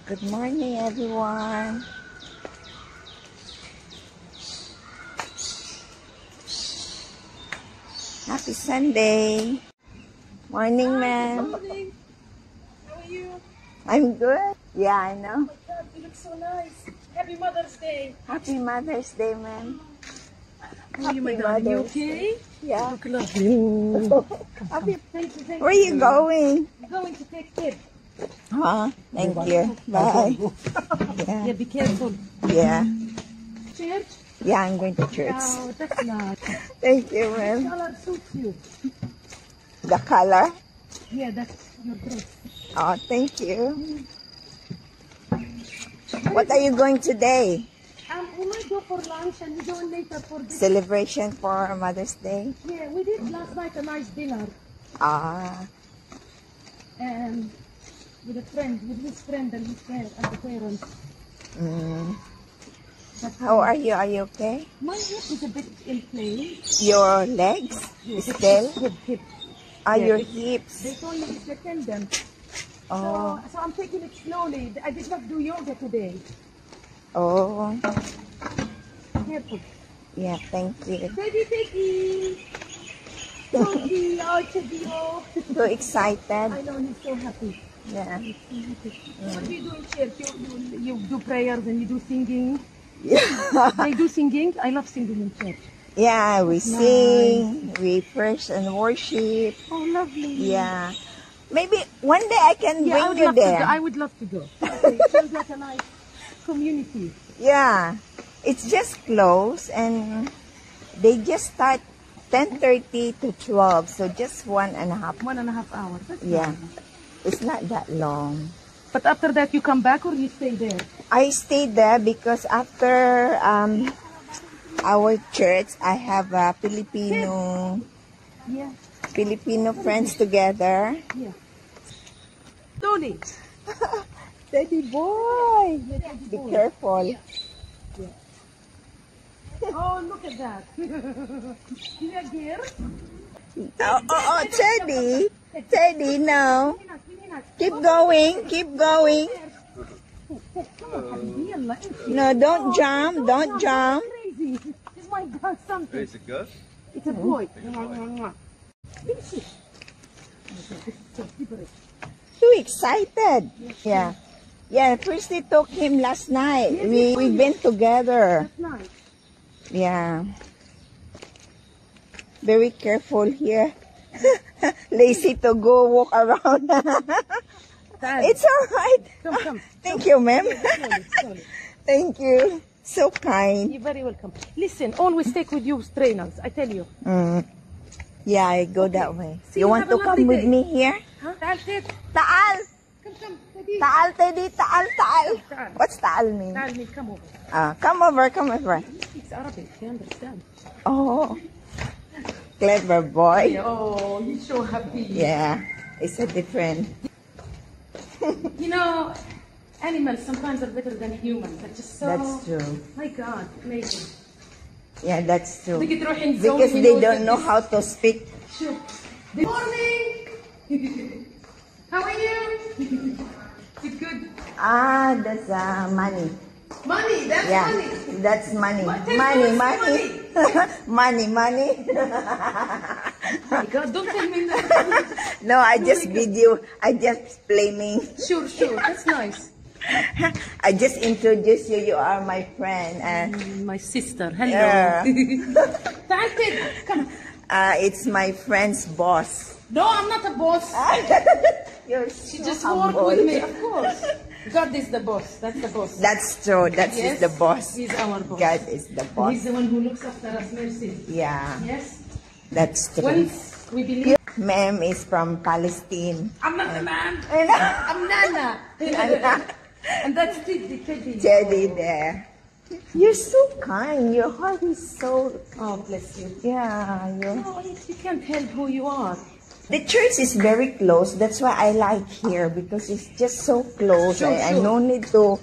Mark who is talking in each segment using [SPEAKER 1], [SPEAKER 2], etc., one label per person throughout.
[SPEAKER 1] Good morning, everyone. Happy Sunday. Morning, ma'am.
[SPEAKER 2] Morning. How are you?
[SPEAKER 1] I'm good. Yeah, I know.
[SPEAKER 2] Oh my God, you look so nice. Happy Mother's Day.
[SPEAKER 1] Happy Mother's Day, ma'am.
[SPEAKER 2] How are you, my
[SPEAKER 1] Happy
[SPEAKER 2] darling? You
[SPEAKER 1] Mother's
[SPEAKER 2] okay?
[SPEAKER 1] Yeah.
[SPEAKER 2] Look lovely.
[SPEAKER 1] Happy.
[SPEAKER 2] Thank you, thank
[SPEAKER 1] Where are
[SPEAKER 2] you.
[SPEAKER 1] you going?
[SPEAKER 2] I'm going to take kids.
[SPEAKER 1] Huh? Thank you. Bye. Yeah.
[SPEAKER 2] Yeah, be careful.
[SPEAKER 1] Yeah.
[SPEAKER 2] Church?
[SPEAKER 1] Yeah, I'm going to church.
[SPEAKER 2] Oh, that's nice.
[SPEAKER 1] Thank you, ma'am.
[SPEAKER 2] Color suits you.
[SPEAKER 1] The color?
[SPEAKER 2] Yeah, that's your dress.
[SPEAKER 1] Oh, thank you. What are you going today?
[SPEAKER 2] We might go for lunch and we go later for this.
[SPEAKER 1] Celebration for Mother's Day?
[SPEAKER 2] Yeah, we did last night a nice dinner.
[SPEAKER 1] Ah.
[SPEAKER 2] With a friend, with his friend and his parents and the parents.
[SPEAKER 1] Mm.
[SPEAKER 2] But,
[SPEAKER 1] How are you? Are you okay?
[SPEAKER 2] my hip is a bit inflamed.
[SPEAKER 1] Your legs? Still?
[SPEAKER 2] Hip.
[SPEAKER 1] Are
[SPEAKER 2] Yeah,
[SPEAKER 1] your
[SPEAKER 2] it's-
[SPEAKER 1] hips?
[SPEAKER 2] They told me it's a tendon.
[SPEAKER 1] Oh.
[SPEAKER 2] So I'm taking it slowly. I did not do yoga today.
[SPEAKER 1] Oh.
[SPEAKER 2] Careful.
[SPEAKER 1] Yeah, thank you.
[SPEAKER 2] Teddy. Teddy, oh, Teddy, oh.
[SPEAKER 1] So excited.
[SPEAKER 2] I know he's so happy.
[SPEAKER 1] Yeah.
[SPEAKER 2] He's so happy. What do you do in church? You do prayers and you do singing.
[SPEAKER 1] Yeah.
[SPEAKER 2] They do singing. I love singing in church.
[SPEAKER 1] Yeah, we sing, we praise and worship.
[SPEAKER 2] Oh, lovely.
[SPEAKER 1] Yeah. Maybe one day I can
[SPEAKER 2] Yeah, I
[SPEAKER 1] bring
[SPEAKER 2] would
[SPEAKER 1] you
[SPEAKER 2] love to
[SPEAKER 1] there.
[SPEAKER 2] go. I would love to go. It feels like a nice community.
[SPEAKER 1] Yeah. It's just close and they just start 10:30 to 12. So just 1.5.
[SPEAKER 2] 1.5 hours. That's
[SPEAKER 1] Yeah.
[SPEAKER 2] nice.
[SPEAKER 1] It's not that long.
[SPEAKER 2] But after that, you come back or you stay there?
[SPEAKER 1] I stayed there because after our church, I have a Filipino
[SPEAKER 2] Yeah.
[SPEAKER 1] friends together.
[SPEAKER 2] Yeah. Slowly.
[SPEAKER 1] Teddy boy, be careful.
[SPEAKER 2] Oh, look at that. You are here?
[SPEAKER 1] Oh, Teddy, no. Keep going. No, don't jump.
[SPEAKER 2] Crazy. This might done something.
[SPEAKER 3] Is it good?
[SPEAKER 2] It's a boy.
[SPEAKER 1] Too excited. Yeah. Yeah, first they took him last night. We've been together.
[SPEAKER 2] That's nice.
[SPEAKER 1] Yeah. Very careful here. Lazy to go walk around.
[SPEAKER 2] Dad,
[SPEAKER 1] It's alright.
[SPEAKER 2] come.
[SPEAKER 1] Thank you, ma'am.
[SPEAKER 2] Slowly.
[SPEAKER 1] Thank you. So kind.
[SPEAKER 2] You're very welcome. Listen, always take with you trainers. I tell you.
[SPEAKER 1] Yeah, I go that way.
[SPEAKER 2] See,
[SPEAKER 1] You want
[SPEAKER 2] have a
[SPEAKER 1] to
[SPEAKER 2] lovely
[SPEAKER 1] come with
[SPEAKER 2] day.
[SPEAKER 1] me here?
[SPEAKER 2] Huh? Dad, Ted.
[SPEAKER 1] Taal!
[SPEAKER 2] Come, Teddy.
[SPEAKER 1] Taal, Teddy. Taal.
[SPEAKER 2] Taal.
[SPEAKER 1] What's Taal mean?
[SPEAKER 2] Dad, me, come over.
[SPEAKER 1] Come over.
[SPEAKER 2] He speaks Arabic. You understand?
[SPEAKER 1] Oh, clever boy.
[SPEAKER 2] Oh, he's so happy.
[SPEAKER 1] Yeah, it's a different.
[SPEAKER 2] You know, animals sometimes are better than humans. They're just so...
[SPEAKER 1] That's true.
[SPEAKER 2] My God, amazing.
[SPEAKER 1] Yeah, that's true.
[SPEAKER 2] تيجي تروحي نزوم
[SPEAKER 1] Because
[SPEAKER 2] في
[SPEAKER 1] they
[SPEAKER 2] نوزة
[SPEAKER 1] don't know
[SPEAKER 2] بس.
[SPEAKER 1] how to speak.
[SPEAKER 2] شوف. Good morning. How are you? Good.
[SPEAKER 1] Ah, that's money.
[SPEAKER 2] Money, that's
[SPEAKER 1] Yeah,
[SPEAKER 2] money.
[SPEAKER 1] that's money.
[SPEAKER 2] What? Tell
[SPEAKER 1] Money.
[SPEAKER 2] me what's
[SPEAKER 1] Money.
[SPEAKER 2] My God, don't tell me that.
[SPEAKER 1] No, I just video. I just blaming.
[SPEAKER 2] Sure, that's nice.
[SPEAKER 1] I just introduce you. You are my friend.
[SPEAKER 2] My sister, hello.
[SPEAKER 1] Yeah.
[SPEAKER 2] تعال Ted, come.
[SPEAKER 1] It's my friend's boss.
[SPEAKER 2] No, I'm not a boss.
[SPEAKER 1] You're
[SPEAKER 2] She
[SPEAKER 1] so
[SPEAKER 2] just
[SPEAKER 1] humble.
[SPEAKER 2] worked with me, of course. God is the boss. That's the boss.
[SPEAKER 1] That's true. That's
[SPEAKER 2] Yes,
[SPEAKER 1] the boss.
[SPEAKER 2] He's our boss.
[SPEAKER 1] God is the boss.
[SPEAKER 2] He's the one who looks after us, mercy.
[SPEAKER 1] Yeah,
[SPEAKER 2] Yes.
[SPEAKER 1] that's true.
[SPEAKER 2] Once we believe.
[SPEAKER 1] Ma'am is from Palestine.
[SPEAKER 2] I'm not the man.
[SPEAKER 1] And
[SPEAKER 2] I'm Nana. And that's Teddy.
[SPEAKER 1] Teddy there. You're so kind. Your heart is so...
[SPEAKER 2] Oh, bless you.
[SPEAKER 1] Yeah,
[SPEAKER 2] No, you can't help who you are.
[SPEAKER 1] The church is very close. That's why I like here because it's just so close.
[SPEAKER 2] Sure,
[SPEAKER 1] I
[SPEAKER 2] sure.
[SPEAKER 1] no need to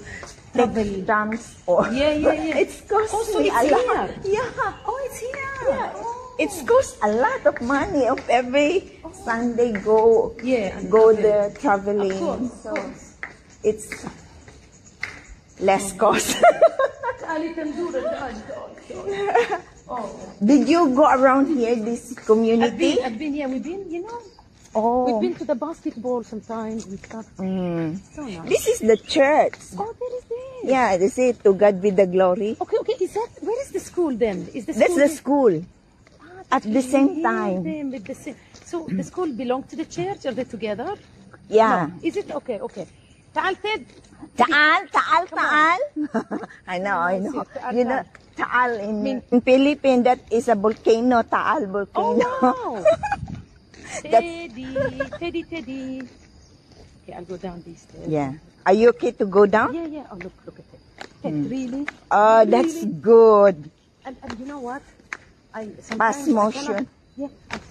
[SPEAKER 2] Travel.
[SPEAKER 1] take transport.
[SPEAKER 2] Yeah.
[SPEAKER 1] It's cost
[SPEAKER 2] Also,
[SPEAKER 1] me
[SPEAKER 2] it's
[SPEAKER 1] a lot.
[SPEAKER 2] here.
[SPEAKER 1] Yeah. Oh, it's here.
[SPEAKER 2] Yeah. Oh.
[SPEAKER 1] It's cost a lot of money of every Sunday go
[SPEAKER 2] Yeah, and
[SPEAKER 1] go
[SPEAKER 2] travel.
[SPEAKER 1] there traveling.
[SPEAKER 2] Of course,
[SPEAKER 1] So
[SPEAKER 2] of course.
[SPEAKER 1] it's less cost.
[SPEAKER 2] Oh.
[SPEAKER 1] Did you go around here, this community?
[SPEAKER 2] I've been here. We've been, you know,
[SPEAKER 1] Oh.
[SPEAKER 2] we've been to the basketball sometimes and stuff.
[SPEAKER 1] Mm.
[SPEAKER 2] So nice.
[SPEAKER 1] This is the church.
[SPEAKER 2] Oh, there is this.
[SPEAKER 1] Yeah, they say to God be the glory.
[SPEAKER 2] Okay, okay. Is that, where is the school then? Is the
[SPEAKER 1] That's
[SPEAKER 2] school
[SPEAKER 1] the
[SPEAKER 2] there?
[SPEAKER 1] school. At the same
[SPEAKER 2] Hear
[SPEAKER 1] time.
[SPEAKER 2] them with the same. So the school belongs to the church? Are they together?
[SPEAKER 1] Yeah.
[SPEAKER 2] No. Is it? Okay, okay. تعال Ted.
[SPEAKER 1] Ta'al. I know.
[SPEAKER 2] Ta'al,
[SPEAKER 1] You know, Ta'al in Philippines, that is a volcano. Ta'al
[SPEAKER 2] Oh,
[SPEAKER 1] volcano.
[SPEAKER 2] wow. Teddy. Okay, I'll go down these stairs.
[SPEAKER 1] Yeah. Are you okay to go down?
[SPEAKER 2] Yeah. Oh, look at it. Ted, really?
[SPEAKER 1] Oh, that's
[SPEAKER 2] Really?
[SPEAKER 1] good.
[SPEAKER 2] And you know what?
[SPEAKER 1] Fast motion.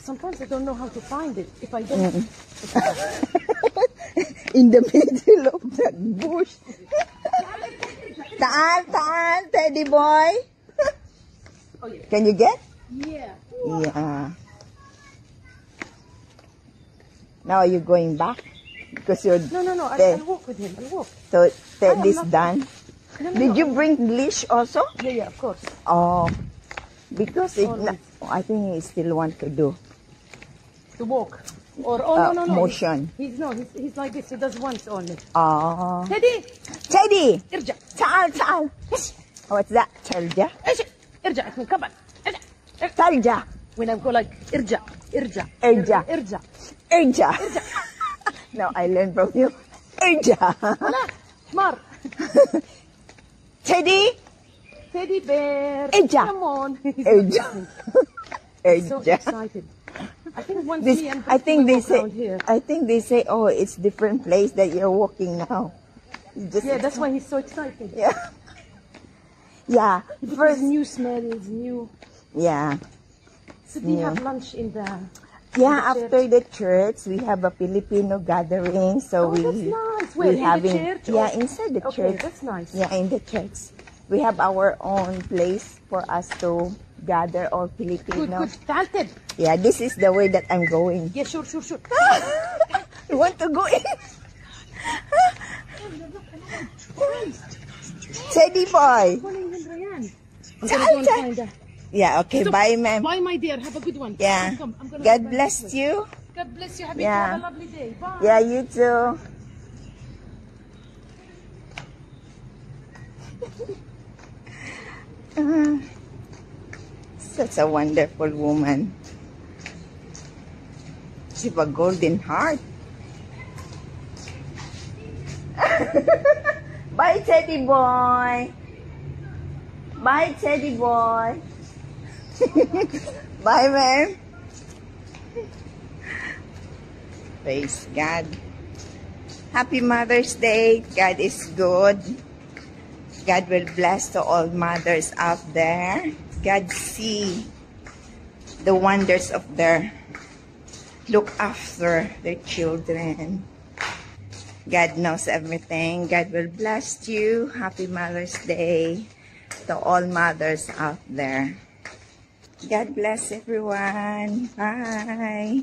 [SPEAKER 2] Sometimes I don't know how to find it. If I don't,
[SPEAKER 1] In the middle of that bush. Ta'al, teddy boy.
[SPEAKER 2] Oh, yeah.
[SPEAKER 1] Can you get?
[SPEAKER 2] Yeah.
[SPEAKER 1] Yeah. Now you're going back? Because you're
[SPEAKER 2] No.
[SPEAKER 1] Ted.
[SPEAKER 2] I'll walk with him. I'll walk.
[SPEAKER 1] So Ted
[SPEAKER 2] am
[SPEAKER 1] is
[SPEAKER 2] not-
[SPEAKER 1] done.
[SPEAKER 2] No.
[SPEAKER 1] Did you bring leash also?
[SPEAKER 2] Yeah, of course.
[SPEAKER 1] Oh, because
[SPEAKER 2] Always.
[SPEAKER 1] I think he still want to do
[SPEAKER 2] To walk. Or no.
[SPEAKER 1] motion.
[SPEAKER 2] He's like this. He does once only.
[SPEAKER 1] Oh,
[SPEAKER 2] Teddy,
[SPEAKER 1] Teddy,
[SPEAKER 2] ارجع.
[SPEAKER 1] تعال. What's that? Tarja.
[SPEAKER 2] ارجع. Come on.
[SPEAKER 1] Tarja.
[SPEAKER 2] When I go like ارجع.
[SPEAKER 1] Erja. No, I learned from you. Erja.
[SPEAKER 2] لا. حمار. Teddy bear.
[SPEAKER 1] Erja.
[SPEAKER 2] Come on.
[SPEAKER 1] Erja.
[SPEAKER 2] So
[SPEAKER 1] Erja.
[SPEAKER 2] excited. I think once
[SPEAKER 1] This,
[SPEAKER 2] me and
[SPEAKER 1] I think
[SPEAKER 2] we
[SPEAKER 1] they
[SPEAKER 2] walk
[SPEAKER 1] say.
[SPEAKER 2] around here.
[SPEAKER 1] I think they say, oh, it's different place that you're walking now. It's just,
[SPEAKER 2] Yeah, that's why he's so excited.
[SPEAKER 1] yeah. Yeah.
[SPEAKER 2] Because
[SPEAKER 1] First,
[SPEAKER 2] new smells, new.
[SPEAKER 1] yeah.
[SPEAKER 2] So we
[SPEAKER 1] Yeah.
[SPEAKER 2] have lunch in the.
[SPEAKER 1] Yeah,
[SPEAKER 2] the
[SPEAKER 1] after the church, we have a Filipino gathering. So
[SPEAKER 2] Oh,
[SPEAKER 1] we
[SPEAKER 2] that's nice. Where, in the
[SPEAKER 1] having
[SPEAKER 2] church
[SPEAKER 1] yeah,
[SPEAKER 2] or-
[SPEAKER 1] inside the
[SPEAKER 2] Okay,
[SPEAKER 1] church.
[SPEAKER 2] that's nice.
[SPEAKER 1] Yeah, in the church. We have our own place for us to gather all
[SPEAKER 2] Good.
[SPEAKER 1] Filipinos.
[SPEAKER 2] تعال Ted.
[SPEAKER 1] Yeah, this is the way that I'm going.
[SPEAKER 2] Yeah, sure.
[SPEAKER 1] You want to go in? Teddy boy.
[SPEAKER 2] Calling him Ryan. I'm
[SPEAKER 1] Saan,
[SPEAKER 2] gonna go and
[SPEAKER 1] saan?
[SPEAKER 2] find her.
[SPEAKER 1] Yeah, okay,
[SPEAKER 2] So,
[SPEAKER 1] bye, ma'am.
[SPEAKER 2] Bye, my dear. Have a good one.
[SPEAKER 1] Yeah.
[SPEAKER 2] I'm gonna
[SPEAKER 1] God
[SPEAKER 2] go back
[SPEAKER 1] bless
[SPEAKER 2] this way.
[SPEAKER 1] you.
[SPEAKER 2] God bless you. Happy
[SPEAKER 1] Yeah.
[SPEAKER 2] Have a lovely day. Bye.
[SPEAKER 1] Yeah, you too. Such a wonderful woman. She have a golden heart. Bye, Teddy boy. Bye, Teddy boy. Bye, man. Praise God. Happy Mother's Day. God is good. God will bless to all mothers out there. God see the wonders of their look after their children. God knows everything. God will bless you. Happy Mother's Day to all mothers out there. God bless everyone. Bye.